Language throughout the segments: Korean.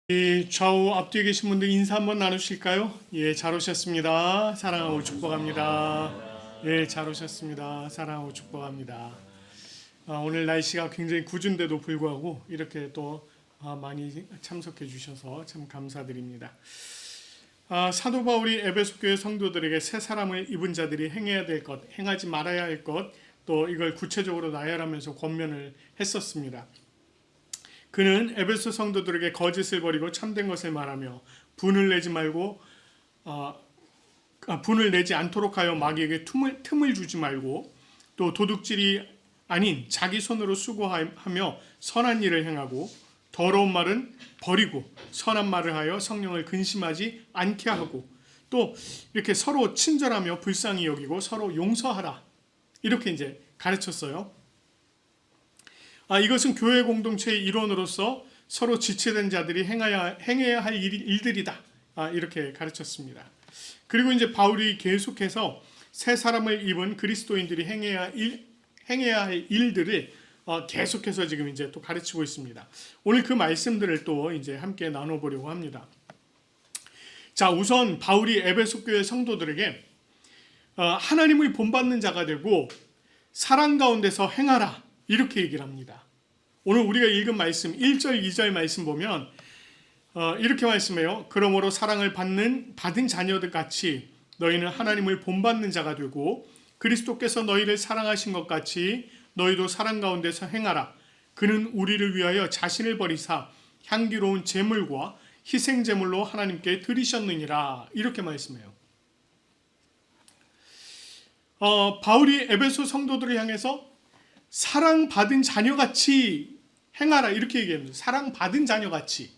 이 좌우 앞뒤에 계신 분들 인사 한번 나누실까요? 예, 잘 오셨습니다. 사랑하고 축복합니다. 예, 잘 오셨습니다. 사랑하고 축복합니다. 오늘 날씨가 굉장히 궂은데도 불구하고 이렇게 또 많이 참석해 주셔서 참 감사드립니다. 사도 바울이 에베소 교회 성도들에게 새 사람을 입은 자들이 행해야 될 것, 행하지 말아야 할 것, 또 이걸 구체적으로 나열하면서 권면을 했었습니다. 그는 에베소 성도들에게 거짓을 버리고 참된 것을 말하며 분을 내지 말고 분을 내지 않도록 하여 마귀에게 틈을 주지 말고 또 도둑질이 아닌 자기 손으로 수고하며 선한 일을 행하고 더러운 말은 버리고 선한 말을 하여 성령을 근심하지 않게 하고 또 이렇게 서로 친절하며 불쌍히 여기고 서로 용서하라 이렇게 이제 가르쳤어요. 이것은 교회 공동체의 일원으로서 서로 지체된 자들이 행해야 할 일들이다. 이렇게 가르쳤습니다. 그리고 이제 바울이 계속해서 새 사람을 입은 그리스도인들이 행해야 할 일들을 계속해서 지금 이제 또 가르치고 있습니다. 오늘 그 말씀들을 또 이제 함께 나눠보려고 합니다. 자, 우선 바울이 에베소 교회 성도들에게 하나님을 본받는 자가 되고 사랑 가운데서 행하라. 이렇게 얘기를 합니다. 오늘 우리가 읽은 말씀 1절 2절 말씀 보면 이렇게 말씀해요. 그러므로 사랑을 받은 자녀들 같이 너희는 하나님을 본받는 자가 되고 그리스도께서 너희를 사랑하신 것 같이 너희도 사랑 가운데서 행하라. 그는 우리를 위하여 자신을 버리사 향기로운 제물과 희생 제물로 하나님께 드리셨느니라. 이렇게 말씀해요. 바울이 에베소 성도들을 향해서 사랑받은 자녀같이 행하라 이렇게 얘기합니다. 사랑받은 자녀같이.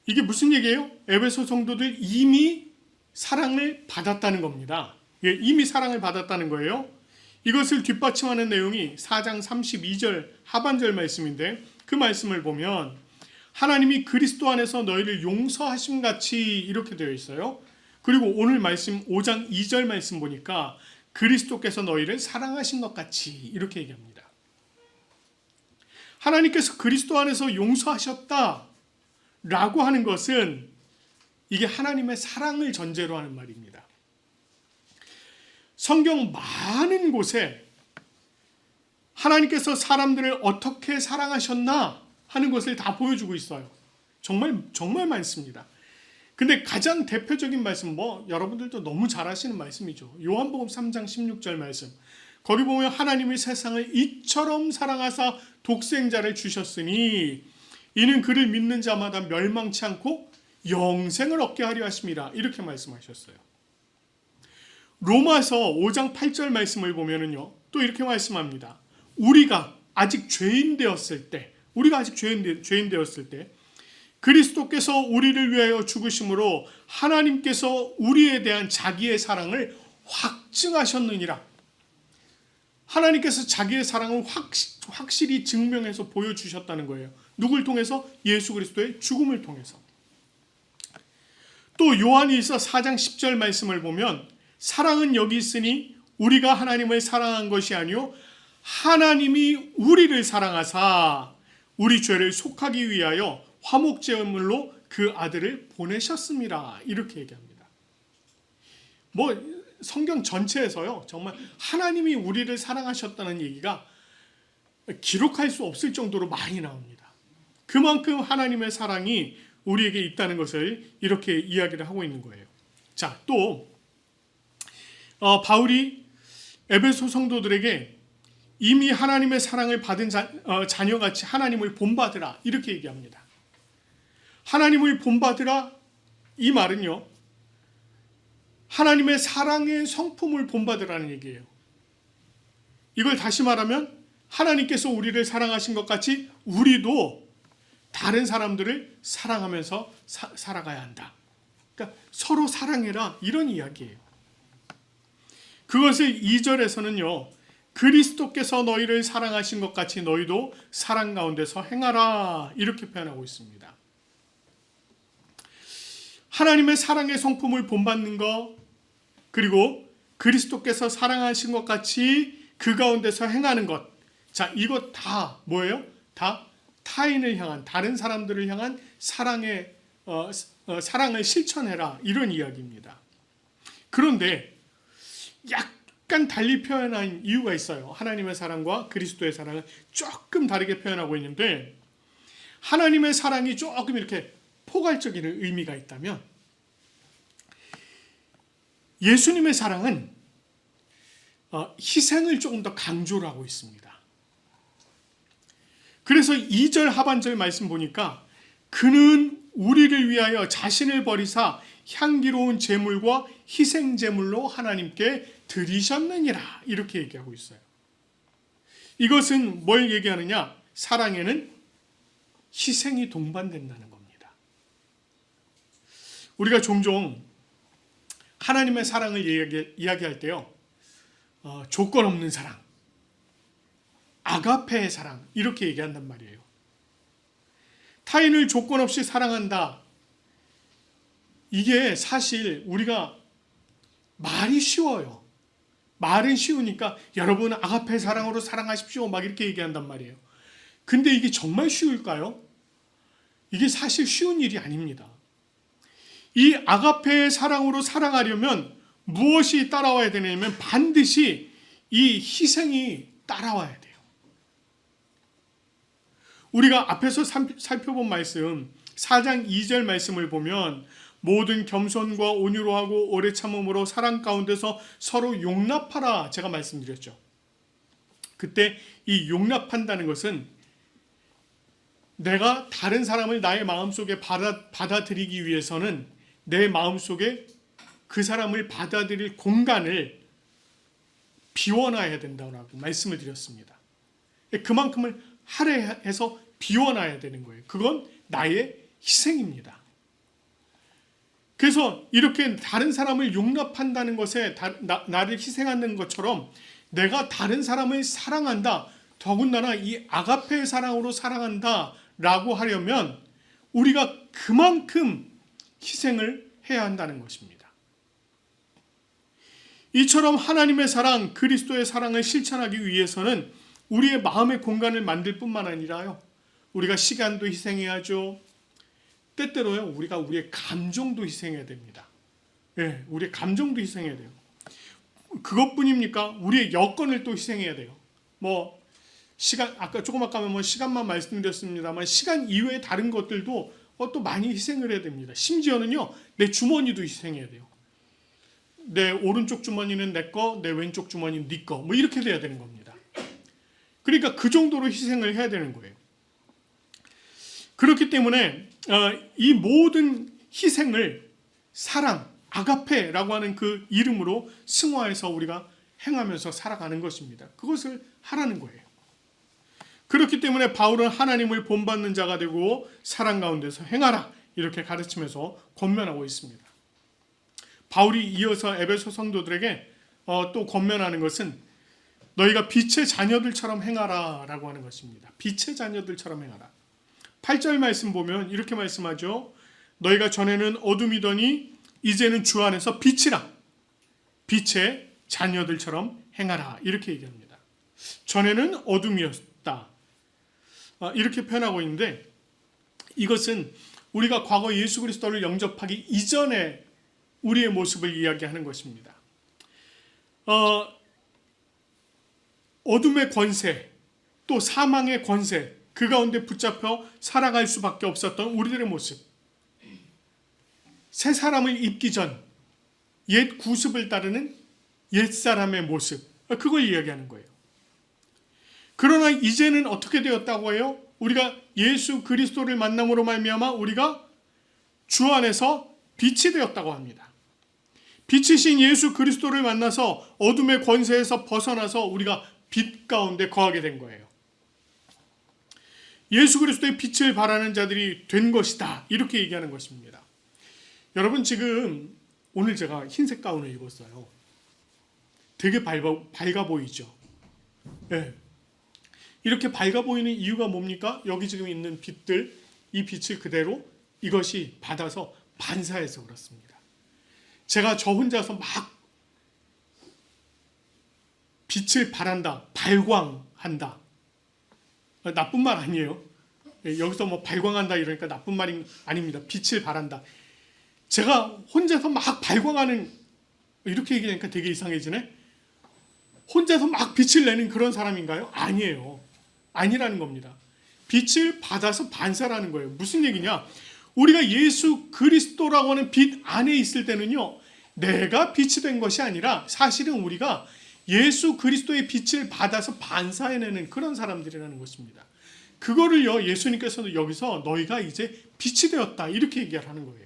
이게 무슨 얘기예요? 에베소 성도들 이미 사랑을 받았다는 겁니다. 예, 이미 사랑을 받았다는 거예요. 이것을 뒷받침하는 내용이 4장 32절 하반절 말씀인데 그 말씀을 보면 하나님이 그리스도 안에서 너희를 용서하심 같이 이렇게 되어 있어요. 그리고 오늘 말씀 5장 2절 말씀 보니까 그리스도께서 너희를 사랑하신 것 같이 이렇게 얘기합니다. 하나님께서 그리스도 안에서 용서하셨다 라고 하는 것은 이게 하나님의 사랑을 전제로 하는 말입니다. 성경 많은 곳에 하나님께서 사람들을 어떻게 사랑하셨나 하는 것을 다 보여주고 있어요. 정말 많습니다. 근데 가장 대표적인 말씀 여러분들도 너무 잘 아시는 말씀이죠. 요한복음 3장 16절 말씀. 거기 보면 하나님이 세상을 이처럼 사랑하사 독생자를 주셨으니 이는 그를 믿는 자마다 멸망치 않고 영생을 얻게 하려 하심이라. 이렇게 말씀하셨어요. 로마서 5장 8절 말씀을 보면은요. 또 이렇게 말씀합니다. 우리가 아직 죄인 되었을 때 그리스도께서 우리를 위하여 죽으심으로 하나님께서 우리에 대한 자기의 사랑을 확증하셨느니라. 하나님께서 자기의 사랑을 확실히 증명해서 보여주셨다는 거예요. 누굴 통해서? 예수 그리스도의 죽음을 통해서. 또 요한일서 4장 10절 말씀을 보면 사랑은 여기 있으니 우리가 하나님을 사랑한 것이 아니요 하나님이 우리를 사랑하사 우리 죄를 속하기 위하여 화목제물로 그 아들을 보내셨습니다. 이렇게 얘기합니다. 성경 전체에서요. 정말 하나님이 우리를 사랑하셨다는 얘기가 기록할 수 없을 정도로 많이 나옵니다. 그만큼 하나님의 사랑이 우리에게 있다는 것을 이렇게 이야기를 하고 있는 거예요. 자, 또 바울이 에베소 성도들에게 이미 하나님의 사랑을 받은 자녀같이 하나님을 본받으라 이렇게 얘기합니다. 하나님을 본받으라 이 말은요. 하나님의 사랑의 성품을 본받으라는 얘기예요. 이걸 다시 말하면 하나님께서 우리를 사랑하신 것 같이 우리도 다른 사람들을 사랑하면서 살아가야 한다. 그러니까 서로 사랑해라 이런 이야기예요. 그것을 2절에서는요. 그리스도께서 너희를 사랑하신 것 같이 너희도 사랑 가운데서 행하라 이렇게 표현하고 있습니다. 하나님의 사랑의 성품을 본받는 것 그리고 그리스도께서 사랑하신 것 같이 그 가운데서 행하는 것. 자, 이것 다 뭐예요? 다 타인을 향한, 다른 사람들을 향한 사랑을 실천해라, 이런 이야기입니다. 그런데 약간 달리 표현한 이유가 있어요. 하나님의 사랑과 그리스도의 사랑을 조금 다르게 표현하고 있는데, 하나님의 사랑이 조금 이렇게 포괄적인 의미가 있다면, 예수님의 사랑은 희생을 조금 더 강조를 하고 있습니다. 그래서 2절 하반절 말씀 보니까 그는 우리를 위하여 자신을 버리사 향기로운 제물과 희생 제물로 하나님께 드리셨느니라, 이렇게 얘기하고 있어요. 이것은 뭘 얘기하느냐? 사랑에는 희생이 동반된다는 겁니다. 우리가 종종 하나님의 사랑을 이야기할 때요, 조건 없는 사랑, 아가페의 사랑, 이렇게 얘기한단 말이에요. 타인을 조건 없이 사랑한다. 이게 사실 우리가 말이 쉬워요. 말은 쉬우니까 여러분 아가페 사랑으로 사랑하십시오, 막 이렇게 얘기한단 말이에요. 근데 이게 정말 쉬울까요? 이게 사실 쉬운 일이 아닙니다. 이 아가페의 사랑으로 사랑하려면 무엇이 따라와야 되냐면 반드시 이 희생이 따라와야 돼요. 우리가 앞에서 살펴본 말씀 4장 2절 말씀을 보면 모든 겸손과 온유로 하고 오래 참음으로 사랑 가운데서 서로 용납하라, 제가 말씀드렸죠. 그때 이 용납한다는 것은 내가 다른 사람을 나의 마음속에 받아들이기 위해서는 내 마음속에 그 사람을 받아들일 공간을 비워놔야 된다고 말씀을 드렸습니다. 그만큼을 할애해서 비워놔야 되는 거예요. 그건 나의 희생입니다. 그래서 이렇게 다른 사람을 용납한다는 것에 나를 희생하는 것처럼 내가 다른 사람을 사랑한다, 더군다나 이 아가페의 사랑으로 사랑한다 라고 하려면 우리가 그만큼 희생을 해야 한다는 것입니다. 이처럼 하나님의 사랑, 그리스도의 사랑을 실천하기 위해서는 우리의 마음의 공간을 만들 뿐만 아니라요, 우리가 시간도 희생해야죠. 때때로요, 우리가 우리의 감정도 희생해야 됩니다. 예, 우리의 감정도 희생해야 돼요. 그것뿐입니까? 우리의 여건을 또 희생해야 돼요. 아까 시간만 말씀드렸습니다만 시간 이외의 다른 것들도 또 많이 희생을 해야 됩니다. 심지어는요, 내 주머니도 희생해야 돼요. 내 오른쪽 주머니는 내 거, 내 왼쪽 주머니는 네 거, 이렇게 돼야 되는 겁니다. 그러니까 그 정도로 희생을 해야 되는 거예요. 그렇기 때문에 이 모든 희생을 사랑, 아가페라고 하는 그 이름으로 승화해서 우리가 행하면서 살아가는 것입니다. 그것을 하라는 거예요. 그렇기 때문에 바울은 하나님을 본받는 자가 되고 사랑 가운데서 행하라, 이렇게 가르치면서 권면하고 있습니다. 바울이 이어서 에베소 성도들에게 또 권면하는 것은 너희가 빛의 자녀들처럼 행하라 라고 하는 것입니다. 빛의 자녀들처럼 행하라. 8절 말씀 보면 이렇게 말씀하죠. 너희가 전에는 어둠이더니 이제는 주 안에서 빛이라. 빛의 자녀들처럼 행하라, 이렇게 얘기합니다. 전에는 어둠이었다, 이렇게 표현하고 있는데, 이것은 우리가 과거 예수 그리스도를 영접하기 이전에 우리의 모습을 이야기하는 것입니다. 어둠의 권세, 또 사망의 권세, 그 가운데 붙잡혀 살아갈 수밖에 없었던 우리들의 모습, 새 사람을 입기 전 옛 구습을 따르는 옛사람의 모습, 그걸 이야기하는 거예요. 그러나 이제는 어떻게 되었다고 해요? 우리가 예수 그리스도를 만남으로 말미암아 우리가 주 안에서 빛이 되었다고 합니다. 빛이신 예수 그리스도를 만나서 어둠의 권세에서 벗어나서 우리가 빛 가운데 거하게 된 거예요. 예수 그리스도의 빛을 바라는 자들이 된 것이다, 이렇게 얘기하는 것입니다. 여러분, 지금 오늘 제가 흰색 가운을 입었어요. 되게 밝아 보이죠? 네. 이렇게 밝아 보이는 이유가 뭡니까? 여기 지금 있는 빛들, 이 빛을 그대로 이것이 받아서 반사해서 그렇습니다. 제가 저 혼자서 막 빛을 발한다, 발광한다, 나쁜 말 아니에요. 여기서 뭐 발광한다 이러니까 나쁜 말이 아닙니다. 빛을 발한다. 제가 혼자서 막 발광하는, 이렇게 얘기하니까 되게 이상해지네. 혼자서 막 빛을 내는 그런 사람인가요? 아니에요. 아니라는 겁니다. 빛을 받아서 반사라는 거예요. 무슨 얘기냐? 우리가 예수 그리스도라고 하는 빛 안에 있을 때는요, 내가 빛이 된 것이 아니라 사실은 우리가 예수 그리스도의 빛을 받아서 반사해내는 그런 사람들이라는 것입니다. 그거를요, 예수님께서도 여기서 너희가 이제 빛이 되었다 이렇게 얘기를 하는 거예요.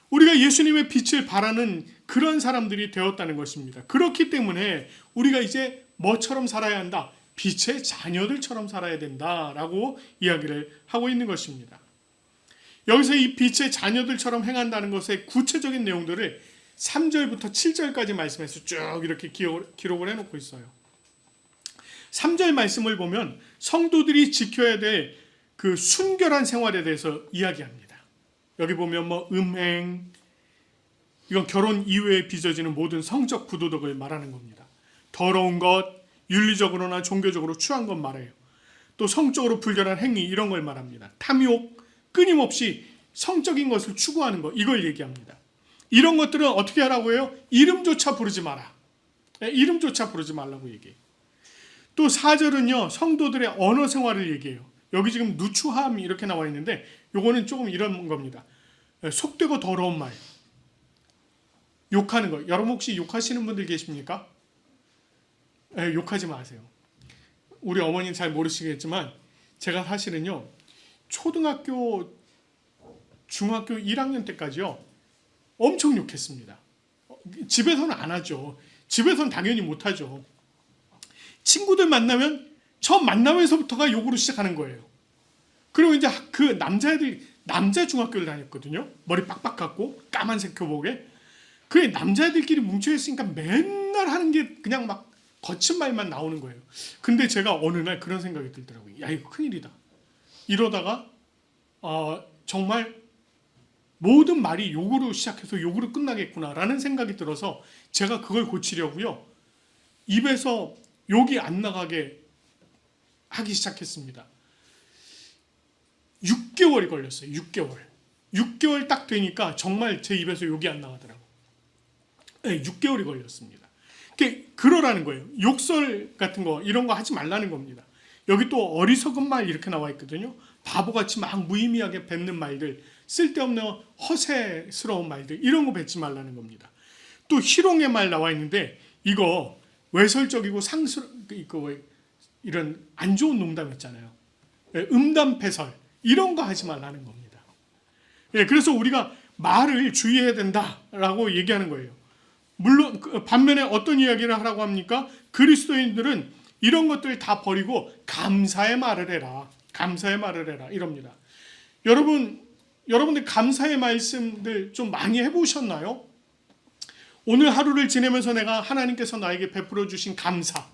우리가 예수님의 빛을 발하는 그런 사람들이 되었다는 것입니다. 그렇기 때문에 우리가 이제 뭐처럼 살아야 한다? 빛의 자녀들처럼 살아야 된다라고 이야기를 하고 있는 것입니다. 여기서 이 빛의 자녀들처럼 행한다는 것의 구체적인 내용들을 3절부터 7절까지 말씀해서 쭉 이렇게 기록을 해놓고 있어요. 3절 말씀을 보면 성도들이 지켜야 될 그 순결한 생활에 대해서 이야기합니다. 여기 보면 뭐 음행, 이건 결혼 이후에 빚어지는 모든 성적 부도덕을 말하는 겁니다. 더러운 것, 윤리적으로나 종교적으로 추한 것 말해요. 또 성적으로 불결한 행위 이런 걸 말합니다. 탐욕, 끊임없이 성적인 것을 추구하는 것, 이걸 얘기합니다. 이런 것들은 어떻게 하라고 해요? 이름조차 부르지 마라. 이름조차 부르지 말라고 얘기해요. 또 4절은요, 성도들의 언어 생활을 얘기해요. 여기 지금 누추함 이렇게 나와 있는데 요거는 조금 이런 겁니다. 속되고 더러운 말, 욕하는 거. 여러분 혹시 욕하시는 분들 계십니까? 욕하지 마세요. 우리 어머니는 잘 모르시겠지만 제가 사실은요, 초등학교, 중학교 1학년 때까지요 엄청 욕했습니다. 집에서는 안 하죠. 집에서는 당연히 못 하죠. 친구들 만나면 처음 만나면서부터가 욕으로 시작하는 거예요. 그리고 이제 그 남자애들, 남자 중학교를 다녔거든요. 머리 빡빡 깎고 까만색 교복에. 그 남자애들끼리 뭉쳐있으니까 맨날 하는 게 그냥 막 거친 말만 나오는 거예요. 근데 제가 어느 날 그런 생각이 들더라고요. 야, 이거 큰일이다. 이러다가 정말 모든 말이 욕으로 시작해서 욕으로 끝나겠구나라는 생각이 들어서 제가 그걸 고치려고요, 입에서 욕이 안 나가게 하기 시작했습니다. 6개월이 걸렸어요. 6개월 딱 되니까 정말 제 입에서 욕이 안 나가더라고요. 6개월이 걸렸습니다. 그러라는 거예요. 욕설 같은 거 이런 거 하지 말라는 겁니다. 여기 또 어리석은 말 이렇게 나와 있거든요. 바보같이 막 무의미하게 뱉는 말들, 쓸데없는 허세스러운 말들, 이런 거 뱉지 말라는 겁니다. 또 희롱의 말 나와 있는데 이거 외설적이고 이런 안 좋은 농담 있잖아요. 음담패설 이런 거 하지 말라는 겁니다. 그래서 우리가 말을 주의해야 된다라고 얘기하는 거예요. 물론 반면에 어떤 이야기를 하라고 합니까? 그리스도인들은 이런 것들 다 버리고 감사의 말을 해라. 감사의 말을 해라. 이럽니다. 여러분들 감사의 말씀들 좀 많이 해보셨나요? 오늘 하루를 지내면서 내가 하나님께서 나에게 베풀어 주신 감사.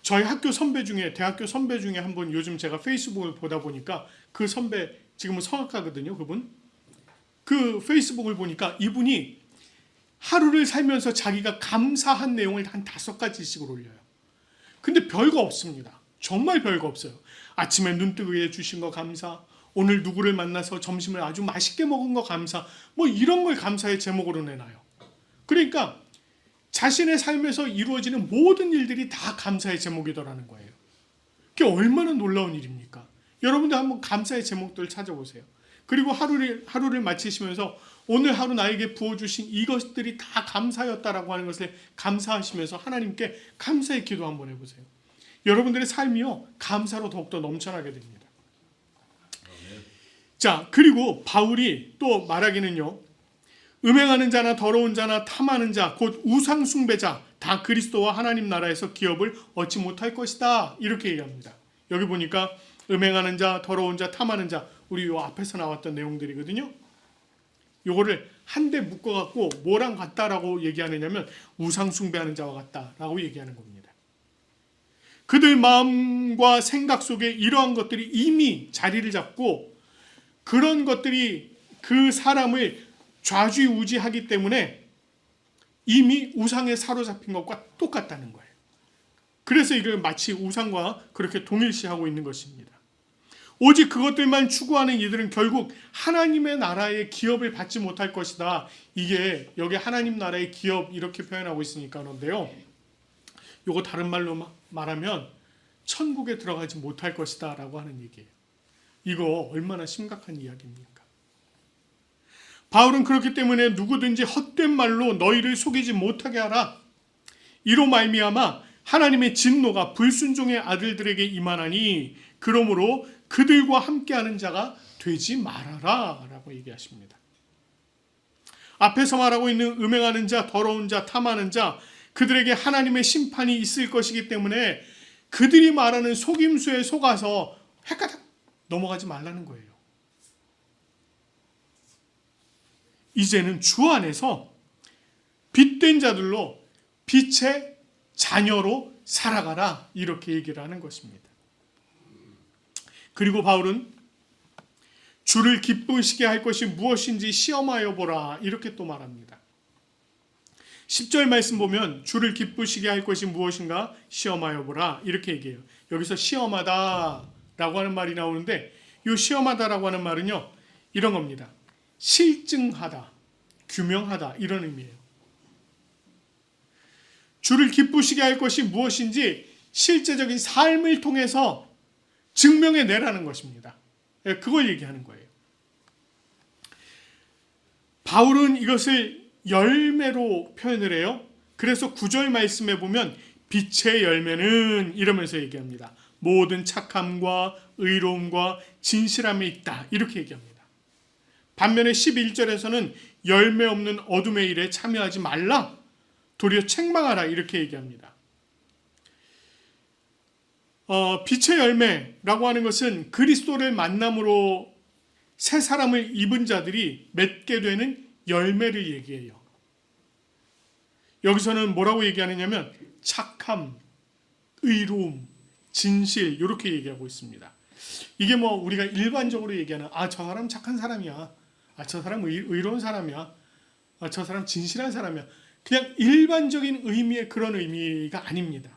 저희 학교 선배 중에, 대학교 선배 중에 한 분, 요즘 제가 페이스북을 보다 보니까 그 선배, 지금은 성악가거든요, 그분. 그 페이스북을 보니까 이분이 하루를 살면서 자기가 감사한 내용을 한 5가지씩을 올려요. 근데 별거 없습니다. 정말 별거 없어요. 아침에 눈 뜨게 해주신 거 감사, 오늘 누구를 만나서 점심을 아주 맛있게 먹은 거 감사, 뭐 이런 걸 감사의 제목으로 내놔요. 그러니까 자신의 삶에서 이루어지는 모든 일들이 다 감사의 제목이더라는 거예요. 그게 얼마나 놀라운 일입니까? 여러분들 한번 감사의 제목들 찾아보세요. 그리고 하루를 마치시면서 오늘 하루 나에게 부어주신 이것들이 다 감사였다라고 하는 것을 감사하시면서 하나님께 감사의 기도 한번 해보세요. 여러분들의 삶이요, 감사로 더욱더 넘쳐나게 됩니다. 자, 그리고 바울이 또 말하기는요, 음행하는 자나 더러운 자나 탐하는 자, 곧 우상 숭배자 다 그리스도와 하나님 나라에서 기업을 얻지 못할 것이다, 이렇게 얘기합니다. 여기 보니까 음행하는 자, 더러운 자, 탐하는 자, 우리 요 앞에서 나왔던 내용들이거든요. 요거를 한데 묶어갖고 뭐랑 같다라고 얘기하느냐면 우상 숭배하는 자와 같다라고 얘기하는 겁니다. 그들 마음과 생각 속에 이러한 것들이 이미 자리를 잡고 그런 것들이 그 사람을 좌지우지하기 때문에 이미 우상에 사로잡힌 것과 똑같다는 거예요. 그래서 이걸 마치 우상과 그렇게 동일시하고 있는 것입니다. 오직 그것들만 추구하는 이들은 결국 하나님의 나라의 기업을 받지 못할 것이다. 이게 여기 하나님 나라의 기업 이렇게 표현하고 있으니까 그런데요. 이거 다른 말로 말하면 천국에 들어가지 못할 것이다 라고 하는 얘기예요. 이거 얼마나 심각한 이야기입니까? 바울은 그렇기 때문에 누구든지 헛된 말로 너희를 속이지 못하게 하라. 이로 말미암아 하나님의 진노가 불순종의 아들들에게 임하나니 그러므로 그들과 함께하는 자가 되지 말아라 라고 얘기하십니다. 앞에서 말하고 있는 음행하는 자, 더러운 자, 탐하는 자, 그들에게 하나님의 심판이 있을 것이기 때문에 그들이 말하는 속임수에 속아서 헷가닥 넘어가지 말라는 거예요. 이제는 주 안에서 빛된 자들로 빛의 자녀로 살아가라 이렇게 얘기를 하는 것입니다. 그리고 바울은 주를 기쁘시게 할 것이 무엇인지 시험하여 보라 이렇게 또 말합니다. 10절 말씀 보면 주를 기쁘시게 할 것이 무엇인가 시험하여 보라 이렇게 얘기해요. 여기서 시험하다 라고 하는 말이 나오는데 이 시험하다라고 하는 말은요 이런 겁니다. 실증하다, 규명하다 이런 의미예요. 주를 기쁘시게 할 것이 무엇인지 실제적인 삶을 통해서 증명해 내라는 것입니다. 그걸 얘기하는 거예요. 바울은 이것을 열매로 표현을 해요. 그래서 9절 말씀에 보면 빛의 열매는 이러면서 얘기합니다. 모든 착함과 의로움과 진실함이 있다 이렇게 얘기합니다. 반면에 11절에서는 열매 없는 어둠의 일에 참여하지 말라 도리어 책망하라 이렇게 얘기합니다. 빛의 열매라고 하는 것은 그리스도를 만남으로 새 사람을 입은 자들이 맺게 되는 열매를 얘기해요. 여기서는 뭐라고 얘기하느냐면 착함, 의로움, 진실 이렇게 얘기하고 있습니다. 이게 뭐 우리가 일반적으로 얘기하는 저 사람 착한 사람이야, 저 사람 의로운 사람이야, 저 사람 진실한 사람이야, 그냥 일반적인 의미의 그런 의미가 아닙니다.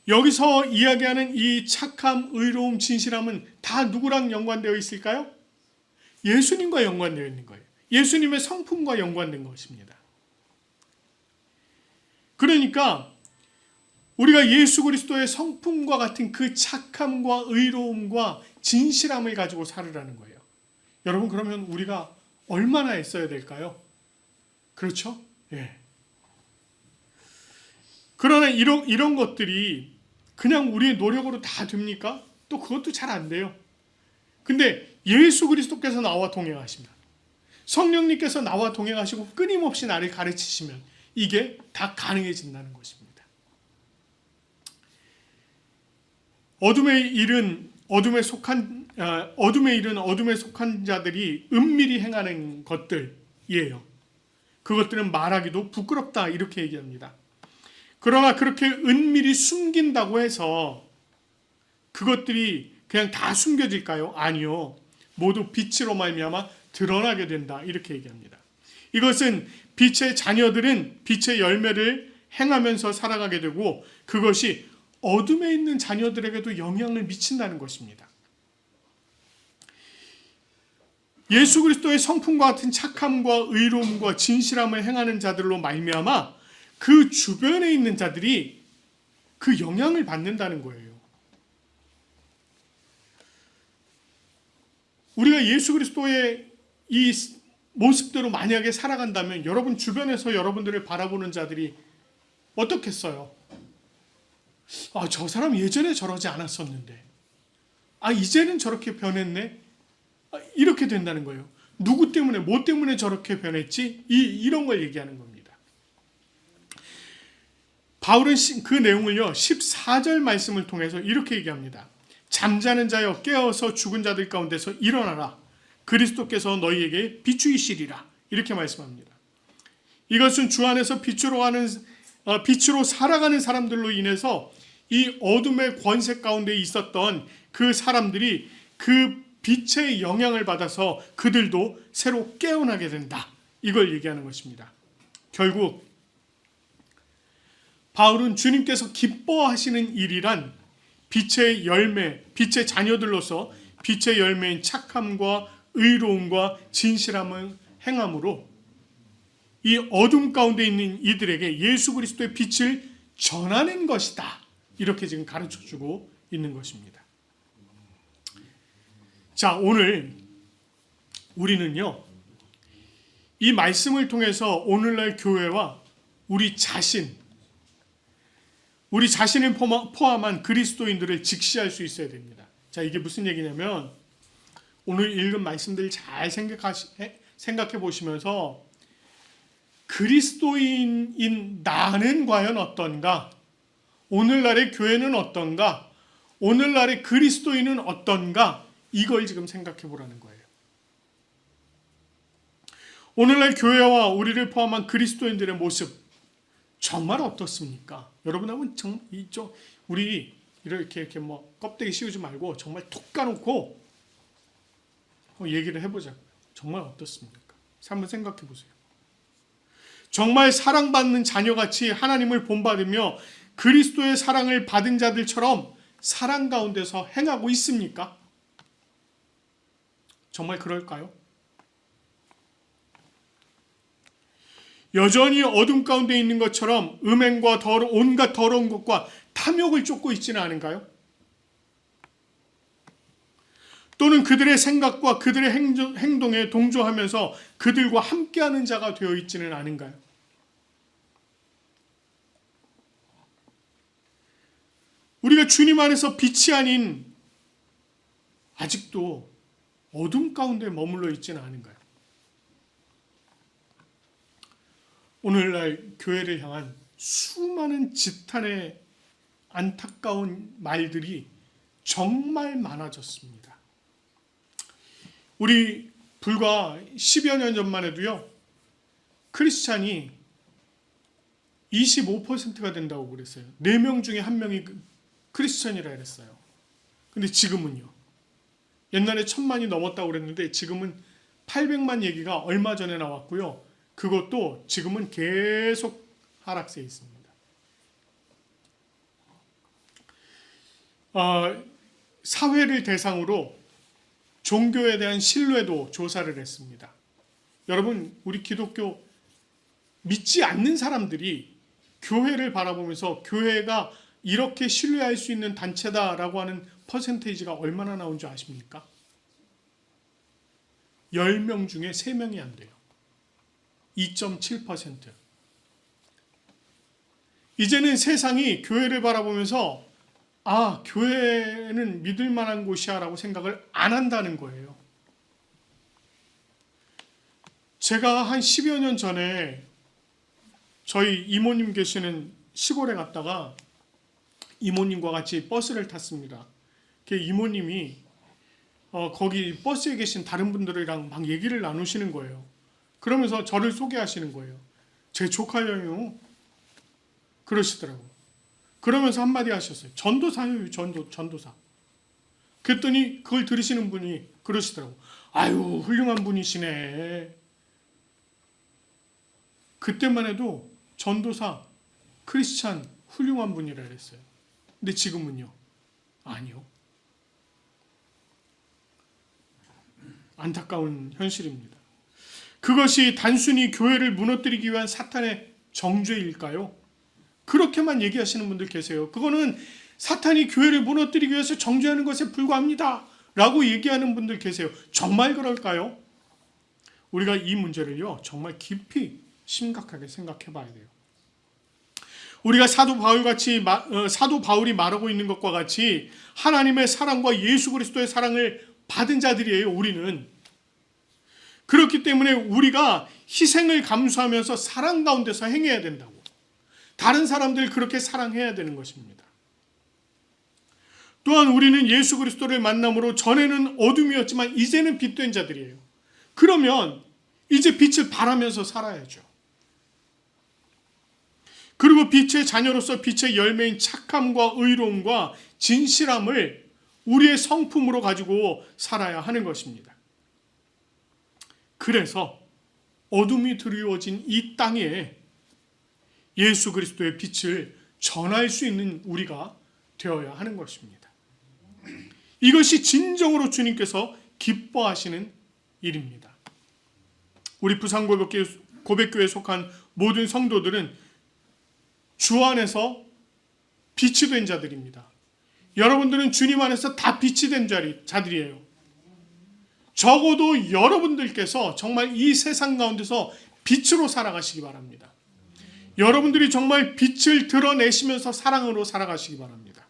여기서 이야기하는 이 착함, 의로움, 진실함은 다 누구랑 연관되어 있을까요? 예수님과 연관되어 있는 거예요. 예수님의 성품과 연관된 것입니다. 그러니까 우리가 예수 그리스도의 성품과 같은 그 착함과 의로움과 진실함을 가지고 살으라는 거예요. 여러분 그러면 우리가 얼마나 애써야 될까요? 그렇죠? 예. 그러나 이런 것들이 그냥 우리의 노력으로 다 됩니까? 또 그것도 잘 안 돼요. 근데 예수 그리스도께서 나와 동행하십니다. 성령님께서 나와 동행하시고 끊임없이 나를 가르치시면 이게 다 가능해진다는 것입니다. 어둠의 일은 어둠에 속한 자들이 은밀히 행하는 것들이에요. 그것들은 말하기도 부끄럽다 이렇게 얘기합니다. 그러나 그렇게 은밀히 숨긴다고 해서 그것들이 그냥 다 숨겨질까요? 아니요. 모두 빛으로 말미암아 드러나게 된다 이렇게 얘기합니다. 이것은 빛의 자녀들은 빛의 열매를 행하면서 살아가게 되고 그것이 어둠에 있는 자녀들에게도 영향을 미친다는 것입니다. 예수 그리스도의 성품과 같은 착함과 의로움과 진실함을 행하는 자들로 말미암아 그 주변에 있는 자들이 그 영향을 받는다는 거예요. 우리가 예수 그리스도의 이 모습대로 만약에 살아간다면 여러분 주변에서 여러분들을 바라보는 자들이 어떻겠어요? 저 사람 예전에 저러지 않았었는데 이제는 저렇게 변했네? 이렇게 된다는 거예요. 누구 때문에 뭐 때문에 저렇게 변했지? 이런 걸 얘기하는 겁니다. 바울은 그 내용을요 14절 말씀을 통해서 이렇게 얘기합니다. 잠자는 자여 깨어서 죽은 자들 가운데서 일어나라. 그리스도께서 너희에게 비추이시리라. 이렇게 말씀합니다. 이것은 주 안에서 빛으로 살아가는 사람들로 인해서 이 어둠의 권세 가운데 있었던 그 사람들이 그 빛의 영향을 받아서 그들도 새로 깨어나게 된다. 이걸 얘기하는 것입니다. 결국 바울은 주님께서 기뻐하시는 일이란 빛의 열매, 빛의 자녀들로서 빛의 열매인 착함과 의로움과 진실함을 행함으로 이 어둠 가운데 있는 이들에게 예수 그리스도의 빛을 전하는 것이다. 이렇게 지금 가르쳐주고 있는 것입니다. 자, 오늘 우리는요, 이 말씀을 통해서 오늘날 교회와 우리 자신을 포함한 그리스도인들을 직시할 수 있어야 됩니다. 자, 이게 무슨 얘기냐면 오늘 읽은 말씀들을 잘 생각해 보시면서 그리스도인인 나는 과연 어떤가? 오늘날의 교회는 어떤가? 오늘날의 그리스도인은 어떤가? 이걸 지금 생각해 보라는 거예요. 오늘날 교회와 우리를 포함한 그리스도인들의 모습 정말 어떻습니까? 여러분 한번 우리 이렇게 뭐 껍데기 씌우지 말고 정말 툭 까놓고 얘기를 해보자고요. 정말 어떻습니까? 한번 생각해 보세요. 정말 사랑받는 자녀같이 하나님을 본받으며 그리스도의 사랑을 받은 자들처럼 사랑 가운데서 행하고 있습니까? 정말 그럴까요? 여전히 어둠 가운데 있는 것처럼 음행과 온갖 더러운 것과 탐욕을 쫓고 있지는 않은가요? 또는 그들의 생각과 그들의 행동에 동조하면서 그들과 함께하는 자가 되어 있지는 않은가요? 우리가 주님 안에서 빛이 아닌 아직도 어둠 가운데 머물러 있지는 않은가요? 오늘날 교회를 향한 수많은 지탄의 안타까운 말들이 정말 많아졌습니다. 우리 불과 10여 년 전만 해도요, 크리스찬이 25%가 된다고 그랬어요. 4명 중에 1명이 크리스찬이라 그랬어요. 근데 지금은요, 옛날에 1000만이 넘었다고 그랬는데 지금은 800만 얘기가 얼마 전에 나왔고요. 그것도 지금은 계속 하락세에 있습니다. 사회를 대상으로 종교에 대한 신뢰도 조사를 했습니다. 여러분, 우리 기독교 믿지 않는 사람들이 교회를 바라보면서 교회가 이렇게 신뢰할 수 있는 단체다라고 하는 퍼센테이지가 얼마나 나온 줄 아십니까? 10명 중에 3명이 안 돼요. 2.7%. 이제는 세상이 교회를 바라보면서 교회는 믿을 만한 곳이야 라고 생각을 안 한다는 거예요. 제가 한 10여 년 전에 저희 이모님 계시는 시골에 갔다가 이모님과 같이 버스를 탔습니다. 그 이모님이 거기 버스에 계신 다른 분들이랑 막 얘기를 나누시는 거예요. 그러면서 저를 소개하시는 거예요. 제 조카예요. 그러시더라고요. 그러면서 한마디 하셨어요. 전도사예요. 전도사. 그랬더니 그걸 들으시는 분이 그러시더라고요. 아유, 훌륭한 분이시네. 그때만 해도 전도사, 크리스찬 훌륭한 분이라 그랬어요. 근데 지금은요? 아니요. 안타까운 현실입니다. 그것이 단순히 교회를 무너뜨리기 위한 사탄의 정죄일까요? 그렇게만 얘기하시는 분들 계세요. 그거는 사탄이 교회를 무너뜨리기 위해서 정죄하는 것에 불과합니다 라고 얘기하는 분들 계세요. 정말 그럴까요? 우리가 이 문제를요, 정말 깊이 심각하게 생각해 봐야 돼요. 우리가 사도 바울이 말하고 있는 것과 같이 하나님의 사랑과 예수 그리스도의 사랑을 받은 자들이에요. 우리는. 그렇기 때문에 우리가 희생을 감수하면서 사랑 가운데서 행해야 된다고. 다른 사람들 그렇게 사랑해야 되는 것입니다. 또한 우리는 예수 그리스도를 만남으로 전에는 어둠이었지만 이제는 빛된 자들이에요. 그러면 이제 빛을 발하면서 살아야죠. 그리고 빛의 자녀로서 빛의 열매인 착함과 의로움과 진실함을 우리의 성품으로 가지고 살아야 하는 것입니다. 그래서 어둠이 드리워진 이 땅에 예수 그리스도의 빛을 전할 수 있는 우리가 되어야 하는 것입니다. 이것이 진정으로 주님께서 기뻐하시는 일입니다. 우리 부산 고백교회에 속한 모든 성도들은 주 안에서 빛이 된 자들입니다. 여러분들은 주님 안에서 다 빛이 된 자들이에요. 적어도 여러분들께서 정말 이 세상 가운데서 빛으로 살아가시기 바랍니다. 여러분들이 정말 빛을 드러내시면서 사랑으로 살아가시기 바랍니다.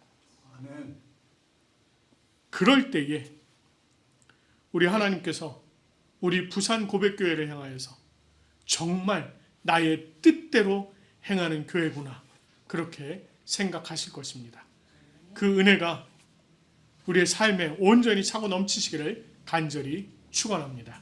그럴 때에 우리 하나님께서 우리 부산 고백교회를 향하여서 정말 나의 뜻대로 행하는 교회구나, 그렇게 생각하실 것입니다. 그 은혜가 우리의 삶에 온전히 차고 넘치시기를 간절히 축원합니다.